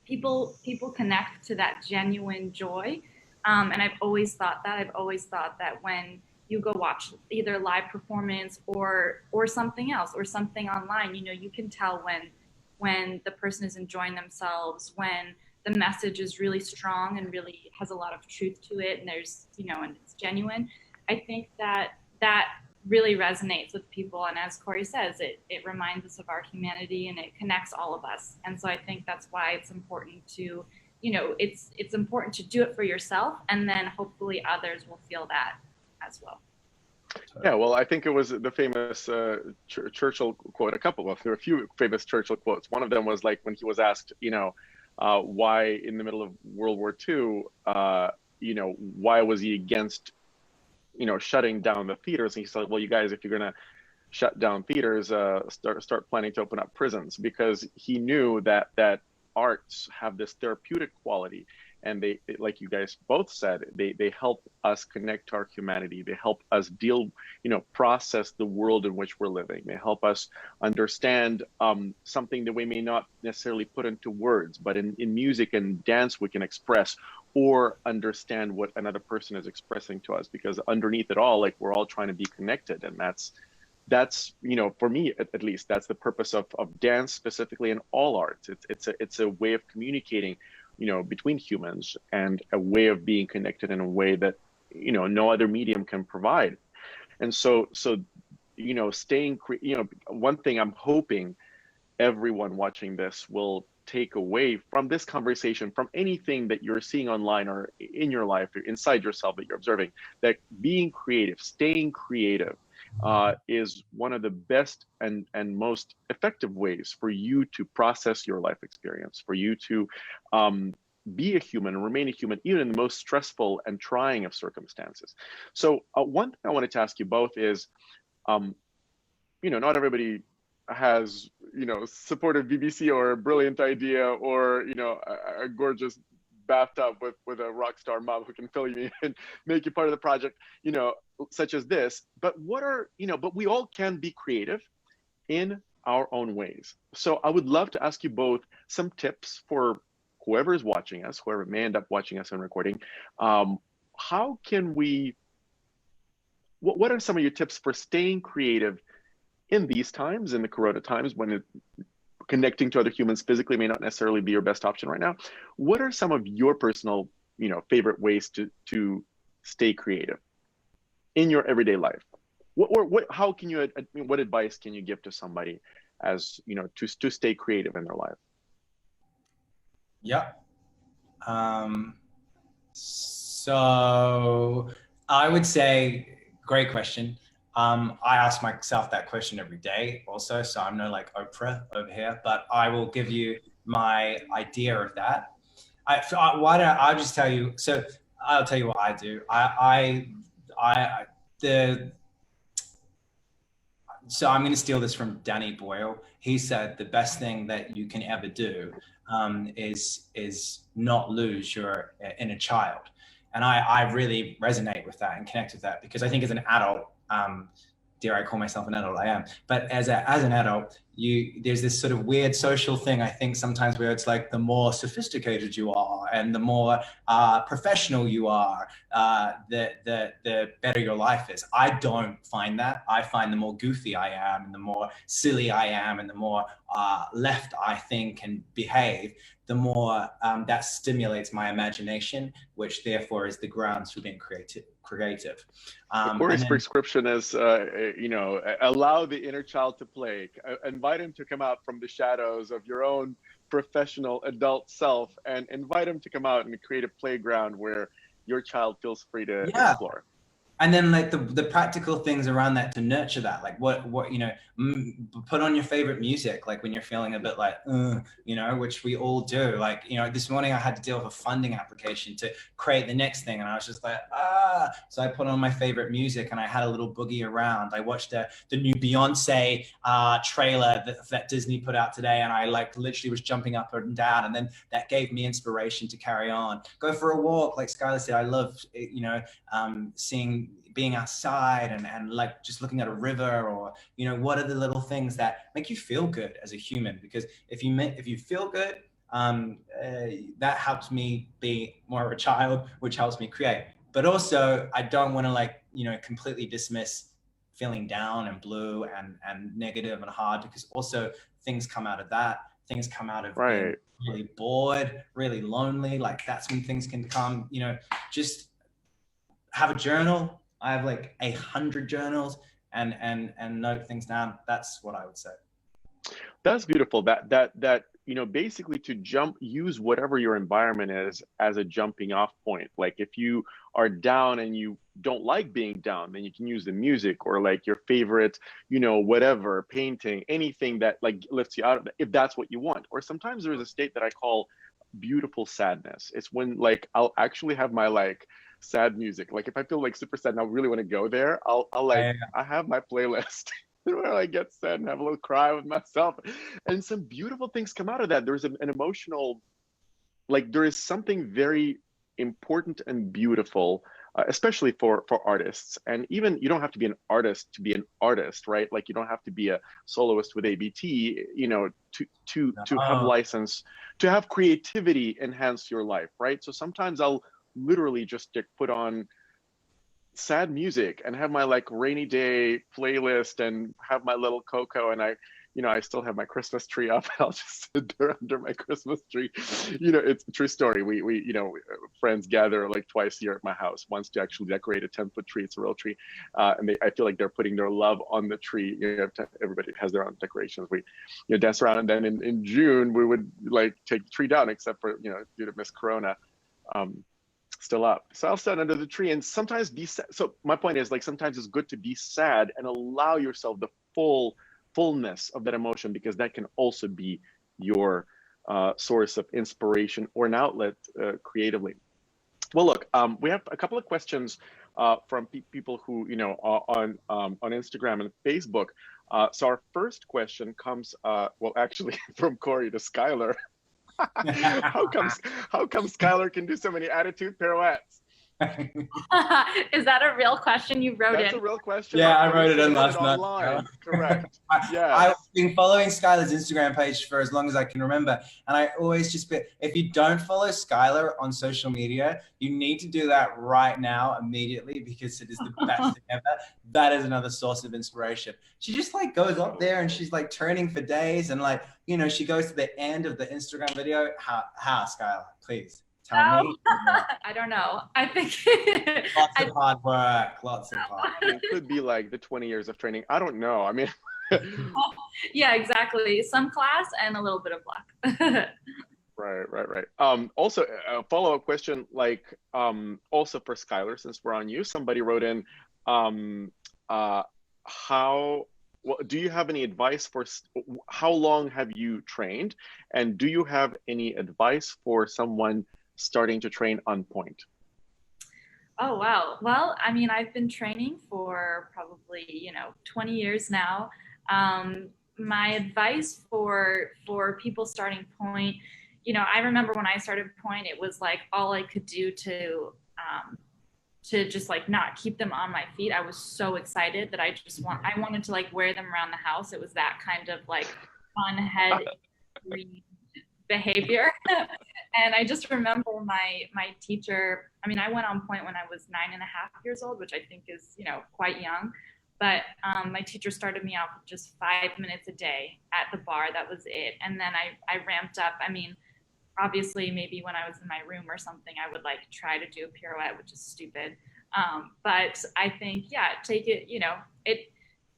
people connect to that genuine joy. And I've always thought that when you go watch either live performance or something else or something online, you know, you can tell when the person is enjoying themselves, when the message is really strong and really has a lot of truth to it, and there's, you know, and it's genuine. I think that really resonates with people, and as Corey says, it reminds us of our humanity and it connects all of us. And so I think that's why it's important to, you know, it's important to do it for yourself, and then hopefully others will feel that as well. Yeah, well, I think it was the famous Churchill quote, there were a few famous Churchill quotes. One of them was like when he was asked, you know, why in the middle of World War II, you know, why was he against, you know, shutting down the theaters? And he said, well, you guys, if you're going to shut down theaters, start planning to open up prisons, because he knew that arts have this therapeutic quality, and they, like you guys both said, they help us connect to our humanity. They help us deal, you know, process the world in which we're living. They help us understand something that we may not necessarily put into words, but in music and dance we can express or understand what another person is expressing to us, because underneath it all, like, we're all trying to be connected. And that's, you know, for me at least, that's the purpose of dance specifically, in all arts. It's a way of communicating, you know, between humans, and a way of being connected in a way that, you know, no other medium can provide. And so you know, you know, one thing I'm hoping everyone watching this will take away from this conversation, from anything that you're seeing online or in your life or inside yourself that you're observing, that being creative, staying creative, is one of the best and most effective ways for you to process your life experience, for you to be a human and remain a human, even in the most stressful and trying of circumstances. So one thing I wanted to ask you both is, you know, not everybody has, you know, supportive BBC or a brilliant idea, or, you know, a gorgeous bathtub with a rock star mom who can fill you and make you part of the project, you know, such as this. But what are, you know, but we all can be creative in our own ways. So I would love to ask you both some tips for whoever is watching us, whoever may end up watching us and recording. How can we, what are some of your tips for staying creative in these times, in the Corona times, when connecting to other humans physically may not necessarily be your best option right now? What are some of your personal, you know, favorite ways to stay creative in your everyday life? How can you, what advice can you give to somebody, as, you know, to stay creative in their life? Yeah. So I would say, great question. I ask myself that question every day also, so I'm no like Oprah over here, but I will give you my idea of that. Why don't I just tell you? So I'll tell you what I do. So I'm going to steal this from Danny Boyle. He said the best thing that you can ever do is not lose your inner child. And I really resonate with that and connect with that, because I think as an adult, dare I call myself an adult? I am. But as an adult, there's this sort of weird social thing, I think sometimes, where it's like the more sophisticated you are and the more professional you are, the better your life is. I don't find that. I find the more goofy I am and the more silly I am and the more left I think and behave, the more that stimulates my imagination, which therefore is the grounds for being creative. Corey's prescription is, allow the inner child to play. Invite him to come out from the shadows of your own professional adult self, and invite him to come out and create a playground where your child feels free to explore. And then like the practical things around that to nurture that, like what put on your favorite music, like when you're feeling a bit like, which we all do. Like, this morning I had to deal with a funding application to create the next thing. And I was just like, so I put on my favorite music and I had a little boogie around. I watched the new Beyonce trailer that Disney put out today. And I like literally was jumping up and down. And then that gave me inspiration to carry on. Go for a walk. Like Skylar said, I love, being outside and like just looking at a river, or what are the little things that make you feel good as a human? Because if you feel good, that helps me be more of a child, which helps me create. But also I don't want to completely dismiss feeling down and blue and negative and hard, because also things come out of that. Things come out of being really bored, really lonely. Like that's when things can come. Just have a journal. I have like 100 journals and note things down. That's what I would say. That's beautiful. That basically to use whatever your environment is as a jumping off point. Like if you are down and you don't like being down, then you can use the music or like your favorite, whatever, painting, anything that like lifts you out of it, if that's what you want. Or sometimes there's a state that I call beautiful sadness. It's when like I'll actually have my like sad music. Like if I feel like super sad and I really want to go there, I have my playlist where I get sad and have a little cry with myself, and some beautiful things come out of that. There's an emotional, like there is something very important and beautiful, especially for artists. And even you don't have to be an artist to be an artist, right? Like you don't have to be a soloist with ABT, to have license, to have creativity enhance your life, right? So sometimes I'll literally just put on sad music and have my like rainy day playlist and have my little cocoa, and I still have my Christmas tree up. I'll just sit there under my Christmas tree. It's a true story. We friends gather like twice a year at my house, once to actually decorate a 10-foot tree. It's a real tree. And I feel like they're putting their love on the tree. Everybody has their own decorations. We dance around, and then in June we would like take the tree down, except for due to Miss Corona. Still up. So I'll stand under the tree and sometimes be sad. So my point is, like, sometimes it's good to be sad and allow yourself the fullness of that emotion, because that can also be your source of inspiration or an outlet creatively. Well, look, we have a couple of questions from people who, on Instagram and Facebook. So our first question comes, actually from Corey to Skylar. How come Skylar can do so many attitude pirouettes? Is that a real question you wrote in? That's a real question. Yeah, I wrote it in last night. Correct. Yeah. I've been following Skylar's Instagram page for as long as I can remember. And I always if you don't follow Skylar on social media, you need to do that right now, immediately, because it is the best thing ever. That is another source of inspiration. She just like goes up there and she's like turning for days. And like, she goes to the end of the Instagram video. How Skylar, please. Tell me. I don't know. I think lots of hard work. Lots of hard work. It could be like the 20 years of training. I don't know. I mean, yeah, exactly. Some class and a little bit of luck. Right. Also, a follow-up question, like, also for Skylar, since we're on you, somebody wrote in, do you have any advice for how long have you trained, and do you have any advice for someone starting to train on point? Oh, wow. Well, I mean, I've been training for probably, 20 years now. My advice for people starting point, you know, I remember when I started Point, it was like all I could do to just like not keep them on my feet. I was so excited that I wanted to like wear them around the house. It was that kind of like fun head behavior. And I just remember my teacher, I mean, I went on Point when I was 9.5 years old, which I think is, you know, quite young. But my teacher started me off with just 5 minutes a day at the bar. That was it. And then I ramped up. I mean, obviously, maybe when I was in my room or something, I would like try to do a pirouette, which is stupid. But I think, yeah, take it, you know,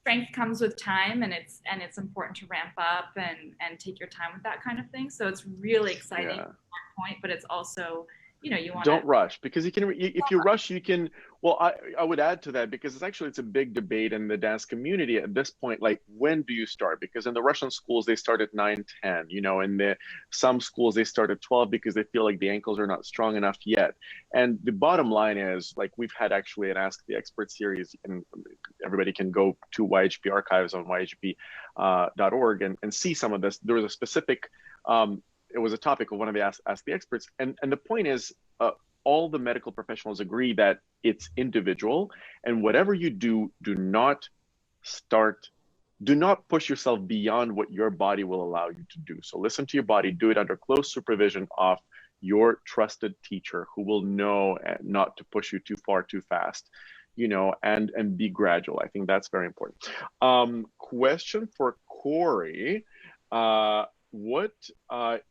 strength comes with time, and it's important to ramp up and take your time with that kind of thing. So it's really exciting at that point, but it's also, you know, you want don't rush, because you can, if you rush, you can, well, I would add to that, because it's a big debate in the dance community at this point, like, when do you start? Because in the Russian schools, they start at 9, 10, you know, in some schools they start at 12 because they feel like the ankles are not strong enough yet. And the bottom line is, like, we've had actually an Ask the Expert series, and everybody can go to YAGP archives on YAGP.org and see some of this. There was a specific, it was a topic of one of the Ask the Experts. And the point is, all the medical professionals agree that it's individual, and whatever you do, do not push yourself beyond what your body will allow you to do. So listen to your body, do it under close supervision of your trusted teacher who will know not to push you too far, too fast, you know, and be gradual. I think that's very important. Question for Corey. What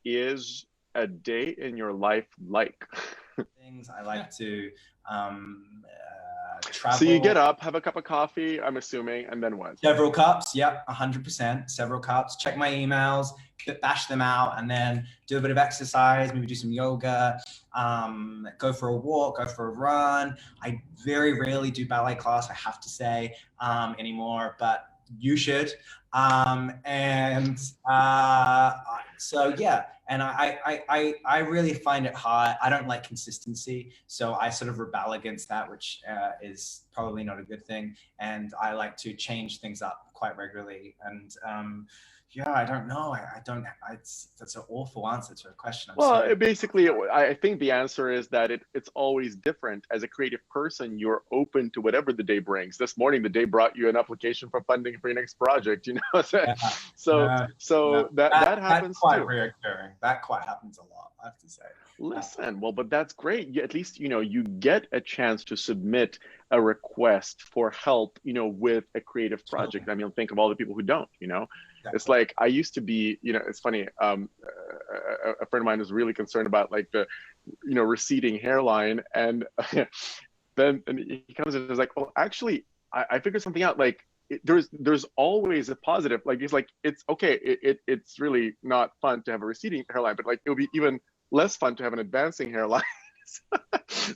is a day in your life like? Things I like to travel. So you get up, have a cup of coffee, I'm assuming, and then what? Several cups, yep, 100%. Several cups. Check my emails, bash them out, and then do a bit of exercise, maybe do some yoga, go for a walk, go for a run. I very rarely do ballet class, I have to say, anymore, but you should. So yeah, and I really find it hard. I don't like consistency, so I sort of rebel against that, which is probably not a good thing. And I like to change things up quite regularly. And yeah, I don't know. That's an awful answer to a question. Basically, I think the answer is that it's always different. As a creative person, you're open to whatever the day brings. This morning, the day brought you an application for funding for your next project, you know? That happens quite too. Reoccurring. That quite happens a lot, I have to say. Listen, well, but that's great. At least, you know, you get a chance to submit a request for help, you know, with a creative project. I mean, think of all the people who don't, you know. Exactly. It's like, I used to be, you know, it's funny, a friend of mine was really concerned about like the, you know, receding hairline, and then he comes in and is like, well, actually, I figured something out. Like, there's always a positive. Like, he's like, it's okay, it's really not fun to have a receding hairline, but like, it would be even less fun to have an advancing hairline.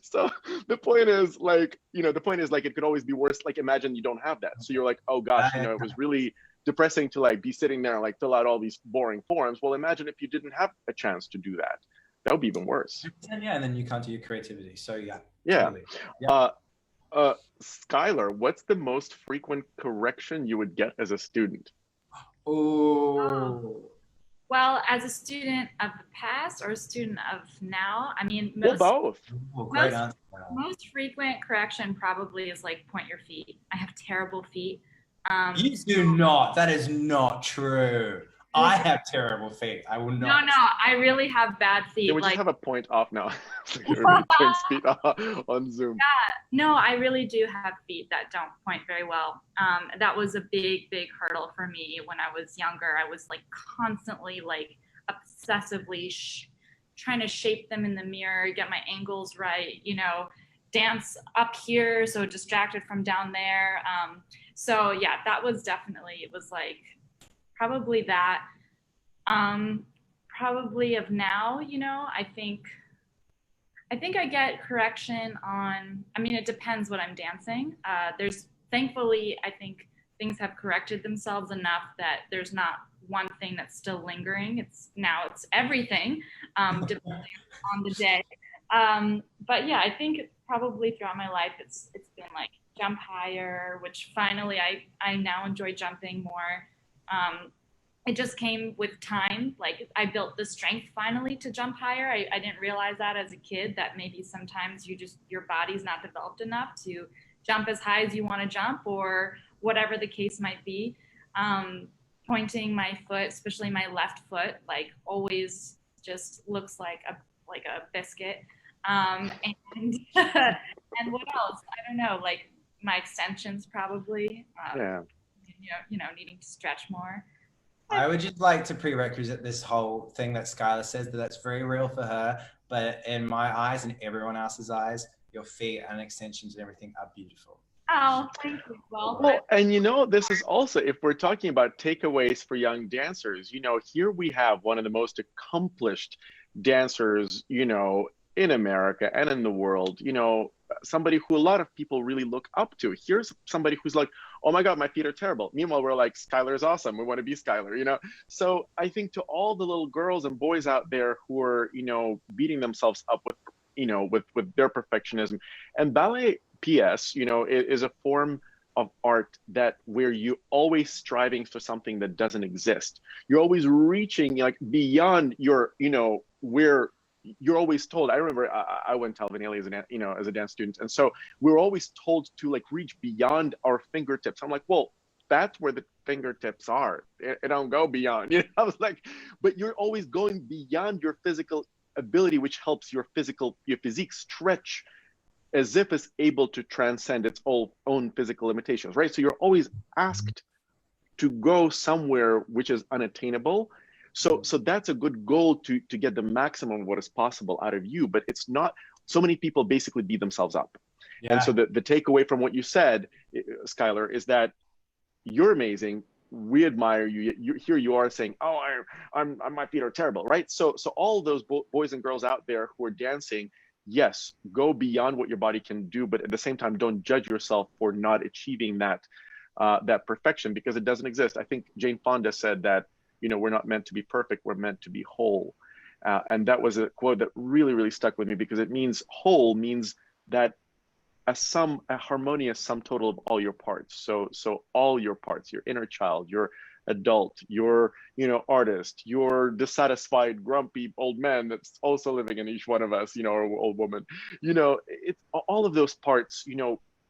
So the point is, like, you know, it could always be worse. Like, imagine you don't have that. So you're like, oh gosh, you know, it was really depressing to like be sitting there and like fill out all these boring forms. Well, imagine if you didn't have a chance to do that. That would be even worse. Yeah, and then you can't do your creativity. So yeah. Yeah. Totally. Yeah. Skylar, what's the most frequent correction you would get as a student? Oh. Well, as a student of the past or a student of now, I mean, both. Most frequent correction probably is like point your feet. I have terrible feet. You do not. That is not true. I have terrible feet. I will not. No, I really have bad feet. Yeah, we just have a point off now. Everybody points feet on Zoom. Yeah, no, I really do have feet that don't point very well. That was a big hurdle for me when I was younger. I was like constantly like obsessively trying to shape them in the mirror, get my angles right, you know, dance up here, so distracted from down there. So yeah, that was definitely, it was like, probably that. Probably of now, you know, I think I get correction on, I mean, it depends what I'm dancing. Thankfully, I think things have corrected themselves enough that there's not one thing that's still lingering. It's everything, depending on the day. But yeah, I think probably throughout my life, it's been like jump higher, which finally I now enjoy jumping more. it just came with time. Like I built the strength finally to jump higher. I didn't realize that as a kid, that maybe sometimes your body's not developed enough to jump as high as you want to jump, or whatever the case might be. Pointing my foot, especially my left foot, like always just looks like a biscuit. And and what else? I don't know, like my extensions probably. Needing to stretch more. I would just like to prerequisite this whole thing that Skylar says, that's very real for her, but in my eyes and everyone else's eyes, your feet and extensions and everything are beautiful. Oh, thank you. Well, and this is also, if we're talking about takeaways for young dancers, here we have one of the most accomplished dancers, in America and in the world, somebody who a lot of people really look up to. Here's somebody who's like, oh my God, my feet are terrible. Meanwhile, we're like, Skylar is awesome. We want to be Skylar, So I think to all the little girls and boys out there who are, beating themselves up with their perfectionism, and ballet PS, is a form of art where you're always striving for something that doesn't exist. You're always reaching like beyond your, where you're always told. I remember I went to Alumna as a dance student, and so we were always told to like reach beyond our fingertips. I'm like, well, that's where the fingertips are. It don't go beyond. I was like, but you're always going beyond your physical ability, which helps your physique stretch as if it's able to transcend its own physical limitations, right? So you're always asked to go somewhere which is unattainable. So that's a good goal to get the maximum of what is possible out of you, but it's not. So many people basically beat themselves up. Yeah. And so the takeaway from what you said, Skylar, is that you're amazing. We admire you. Here you are saying, oh, my feet are terrible, right? So all those boys and girls out there who are dancing, yes, go beyond what your body can do, but at the same time, don't judge yourself for not achieving that perfection, because it doesn't exist. I think Jane Fonda said that, we're not meant to be perfect, we're meant to be whole. And that was a quote that really, really stuck with me, because it means whole means that a harmonious sum total of all your parts. So all your parts, your inner child, your adult, your artist, your dissatisfied, grumpy old man that's also living in each one of us, or old woman, it's all of those parts,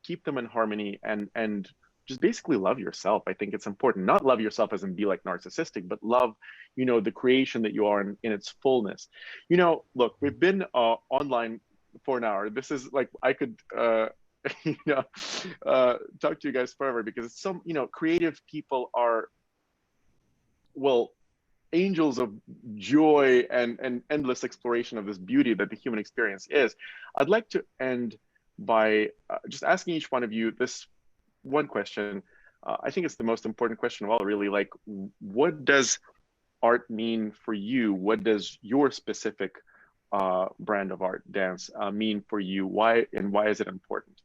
keep them in harmony and just basically love yourself. I think it's important. Not love yourself as in be like narcissistic, but love, the creation that you are in its fullness. Look, we've been online for an hour. This is like, I could talk to you guys forever, because some creative people are, well, angels of joy and endless exploration of this beauty that the human experience is. I'd like to end by just asking each one of you this one question. I think it's the most important question of all, really. Like, what does art mean for you? What does your specific brand of art, dance, mean for you? Why is it important?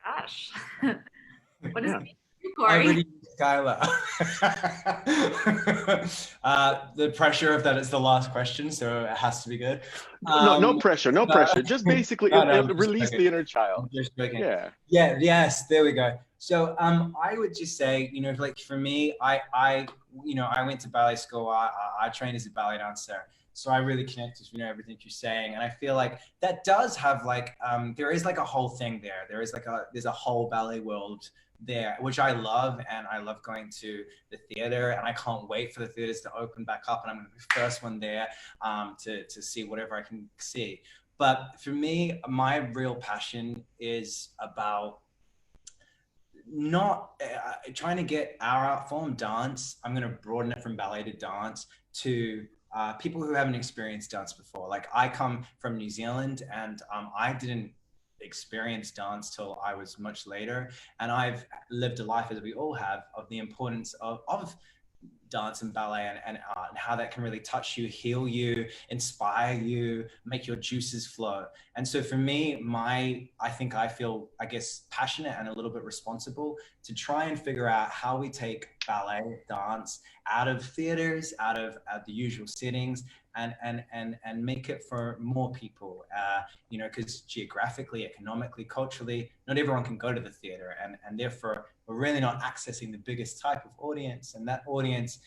Gosh, what does it mean for you, Corey? Skylar. The pressure of that it's the last question, so it has to be good. No pressure. Just basically release the inner child. Just joking. Yeah. Yes, there we go. So I would just say, like for me, I went to ballet school. I trained as a ballet dancer. So I really connect with, everything you're saying. And I feel like that does have like, there is like a whole thing there. There's a whole ballet world there, which I love. And I love going to the theater, and I can't wait for the theaters to open back up. And I'm going to be the first one there to see whatever I can see. But for me, my real passion is about not trying to get our art form, dance. I'm going to broaden it from ballet to dance to people who haven't experienced dance before. Like, I come from New Zealand, and I didn't experience dance till I was much later. And I've lived a life, as we all have, of the importance of dance and ballet and art, and how that can really touch you, heal you, inspire you, make your juices flow. And so for me, I feel, I guess, passionate and a little bit responsible to try and figure out how we take ballet, dance out of theaters, out of the usual settings, and make it for more people, you know, because geographically, economically, culturally, not everyone can go to the theater, and therefore we're really not accessing the biggest type of audience. And that audience,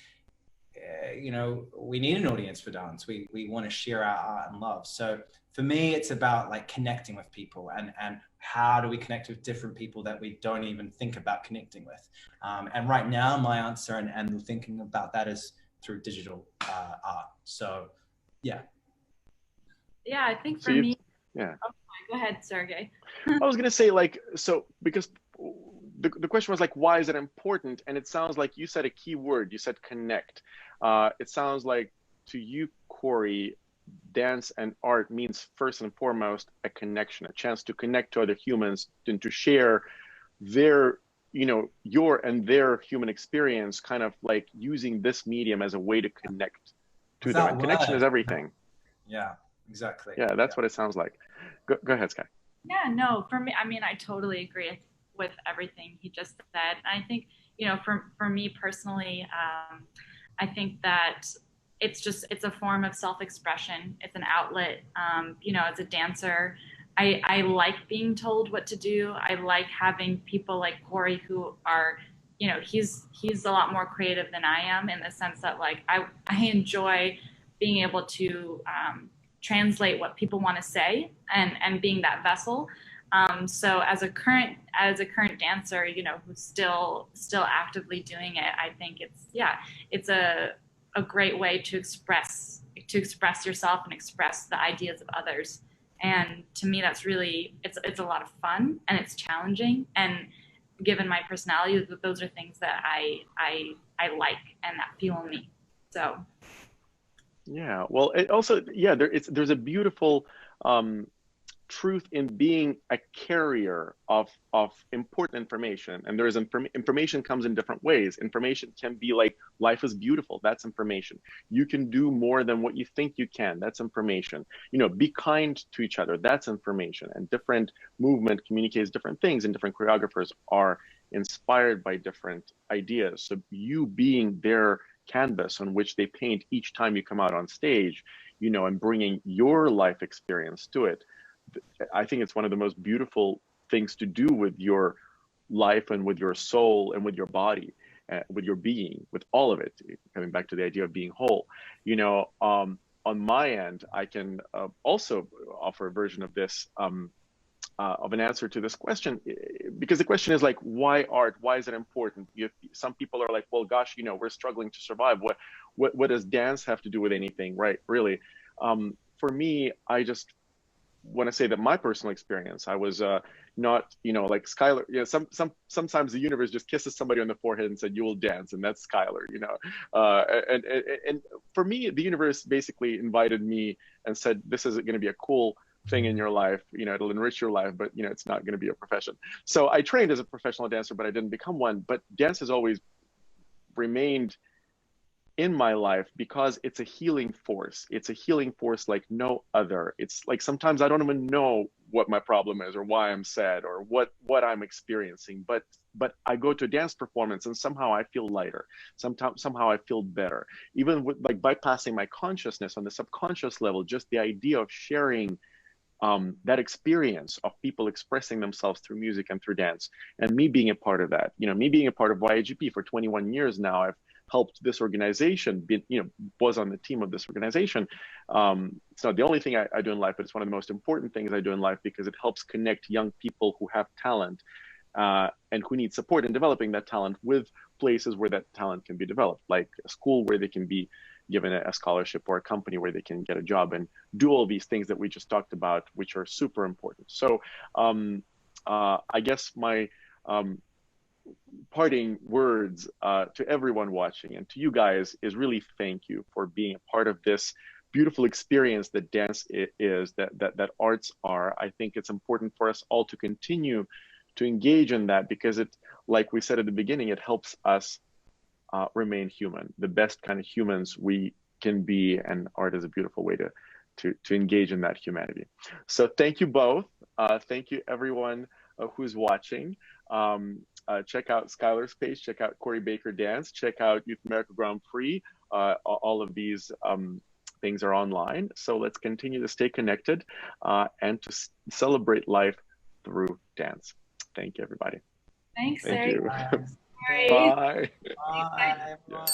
you know, we need an audience for dance. We want to share our art and love. So for me, it's about like connecting with people, and how do we connect with different people that we don't even think about connecting with. And right now, my answer and thinking about that is through digital art. So yeah. Yeah, I think for me. Yeah. Oh, go ahead, Sergey. I was gonna say, like, so because the question was like, why is it important? And it sounds like you said a key word. You said connect. It sounds like to you, Corey, dance and art means first and foremost a connection, a chance to connect to other humans and to share their, you know, your and their human experience, kind of like using this medium as a way to connect to them. And connection is everything. Yeah, exactly. Yeah, that's what it sounds like. Go ahead, Sky. Yeah, no, for me, I mean, I totally agree with everything he just said. And I think, you know, for me personally, I think that it's a form of self-expression. It's an outlet. You know, as a dancer, I like being told what to do. I like having people like Corey who are, you know, he's a lot more creative than I am, in the sense that like I enjoy being able to translate what people want to say and being that vessel. So as a current dancer, you know, who's still actively doing it, I think it's a great way to express yourself and express the ideas of others. And to me, that's really, it's a lot of fun, and it's challenging. And given my personality, those are things that I like and that fuel me. So. Yeah, well, it also, yeah, there's a beautiful truth in being a carrier of important information. And there is information comes in different ways. Information can be like, life is beautiful. That's information. You can do more than what you think you can. That's information. You know, be kind to each other. That's information. And different movement communicates different things, and different choreographers are inspired by different ideas. So you being their canvas on which they paint each time you come out on stage, you know, and bringing your life experience to it. I think it's one of the most beautiful things to do with your life and with your soul and with your body, with your being, with all of it, coming back to the idea of being whole. You know, on my end, I can also offer a version of this, of an answer to this question, because the question is like, why art? Why is it important? Some people are like, well, gosh, you know, we're struggling to survive. What does dance have to do with anything, right? Really, for me, I just want to say that my personal experience, I was not, you know, like Skylar. You know, sometimes the universe just kisses somebody on the forehead and said, "You will dance," and that's Skylar. You know, and for me, the universe basically invited me and said, "This is going to be a cool thing in your life, you know, it'll enrich your life, but you know, it's not going to be a profession." So I trained as a professional dancer, but I didn't become one. But dance has always remained in my life because it's a healing force. It's a healing force like no other. It's like sometimes I don't even know what my problem is or why I'm sad or what I'm experiencing, but I go to a dance performance and somehow I feel lighter. Somehow I feel better. Even with like bypassing my consciousness on the subconscious level, just the idea of sharing that experience of people expressing themselves through music and through dance, and me being a part of that. You know, me being a part of YAGP for 21 years now. I've helped this organization, was on the team of this organization. It's not the only thing I do in life, but it's one of the most important things I do in life, because it helps connect young people who have talent and who need support in developing that talent with places where that talent can be developed, like a school where they can be given a scholarship, or a company where they can get a job and do all these things that we just talked about, which are super important. So I guess my parting words to everyone watching and to you guys is really thank you for being a part of this beautiful experience that dance is, that arts are. I think it's important for us all to continue to engage in that, because it, like we said at the beginning, it helps us remain human, the best kind of humans we can be, and art is a beautiful way to engage in that humanity. So thank you both. Thank you everyone who's watching. Check out Skylar's page, check out Corey Baker Dance, check out Youth America Grand Prix. All of these things are online. So let's continue to stay connected and to celebrate life through dance. Thank you, everybody. Thanks, Thank Sergey. you. Bye. Bye, everyone.